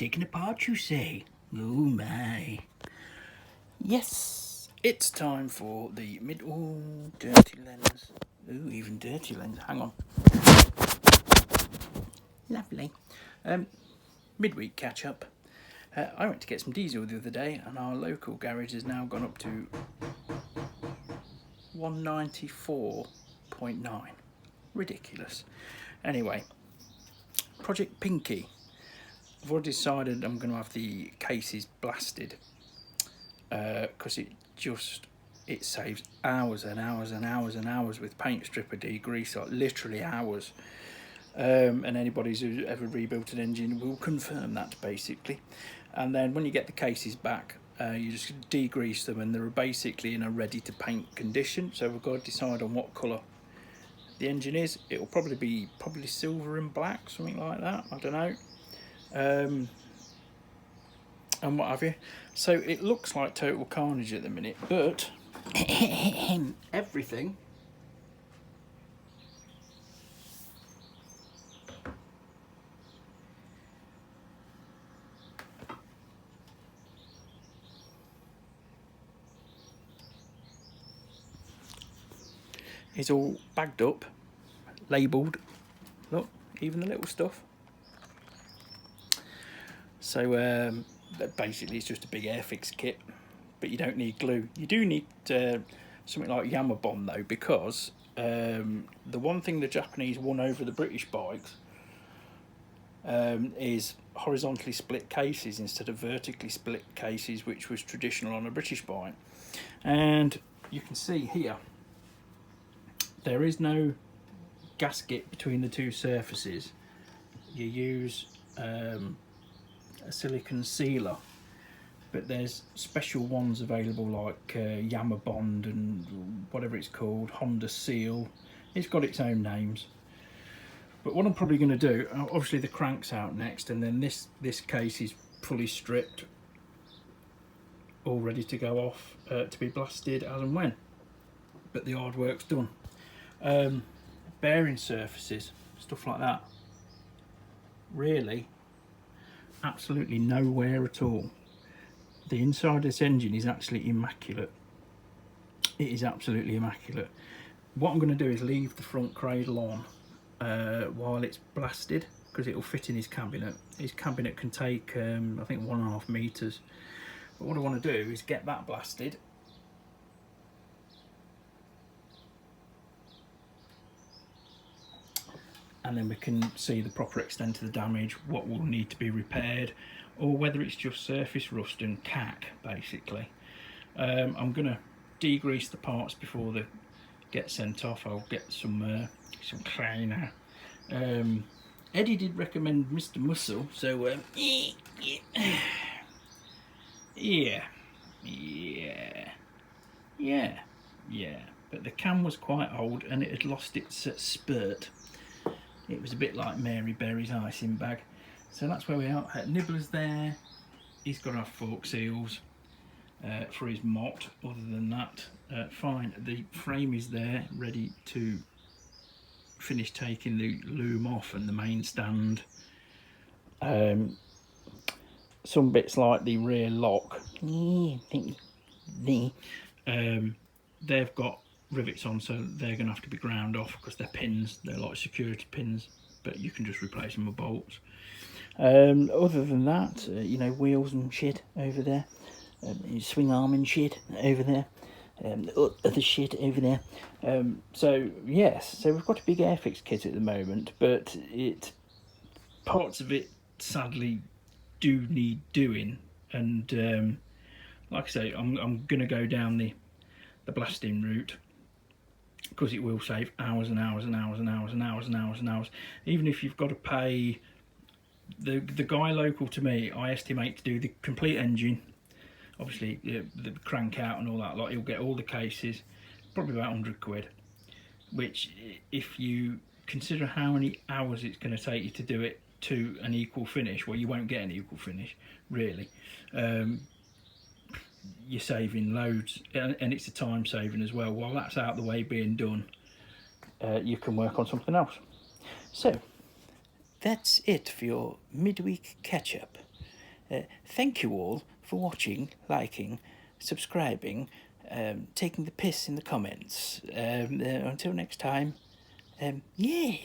taken apart, you say? Oh my. Yes, it's time for the dirty lens. Ooh, even dirty lens. Hang on. Lovely. Midweek catch up. I went to get some diesel the other day, and our local garage has now gone up to 194.9. Ridiculous. Anyway, Project Pinky. I've already decided I'm going to have the cases blasted because it saves hours and hours and hours and hours with paint stripper degrease, like literally hours. And anybody who's ever rebuilt an engine will confirm that, basically. And then when you get the cases back, you just degrease them, and they're basically in a ready to paint condition. So we've got to decide on what colour the engine is. It will probably be silver and black, something like that, I don't know. And what have you. So it looks like total carnage at the minute, but everything is all bagged up, labelled. Look, even the little stuff. So basically it's just a big Airfix kit, but you don't need glue. You do need something like Yamabond though, because the one thing the Japanese won over the British bikes is horizontally split cases instead of vertically split cases, which was traditional on a British bike. And you can see here there is no gasket between the two surfaces. You use a silicon sealer, but there's special ones available like Yamabond and whatever it's called, Honda Seal. It's got its own names. But what I'm probably going to do, obviously the crank's out next, and then this case is fully stripped, all ready to go off to be blasted as and when. But the hard work's done. Bearing surfaces, stuff like that, really absolutely no wear at all. The inside of this engine is actually immaculate. It is absolutely immaculate. What I'm going to do is leave the front cradle on while it's blasted, because it will fit in his cabinet. His cabinet can take I think 1.5 meters. But what I want to do is get that blasted, and then we can see the proper extent of the damage, what will need to be repaired, or whether it's just surface rust and cack, basically. I'm going to degrease the parts before they get sent off. I'll get some cleaner. Eddie did recommend Mr. Muscle, so yeah. But the cam was quite old and it had lost its spurt. It was a bit like Mary Berry's icing bag. So that's where we are. Nibbler's there. He's got our fork seals for his mott. Other than that, fine. The frame is there, ready to finish taking the loom off and the main stand. Some bits like the rear lock, they've got rivets on, so they're going to have to be ground off because they're pins. They're like security pins, but you can just replace them with bolts. Other than that, you know, wheels and shit over there, swing arm and shit over there, other shit over there. So yes, so we've got a big Airfix kit at the moment, but parts of it sadly do need doing, and like I say, I'm gonna go down the blasting route, because it will save hours and hours and hours and hours and hours and hours and hours. Even if you've got to pay the guy local to me, I estimate, to do the complete engine, obviously the crank out and all that lot, he'll get all the cases, probably about 100 quid, which, if you consider how many hours it's going to take you to do it to an equal finish, well, you won't get an equal finish, really. You're saving loads, and it's a time saving as well. While that's out the way being done, you can work on something else. So that's it for your midweek catch up. thank you all for watching, liking, subscribing, taking the piss in the comments. Until next time, yeah.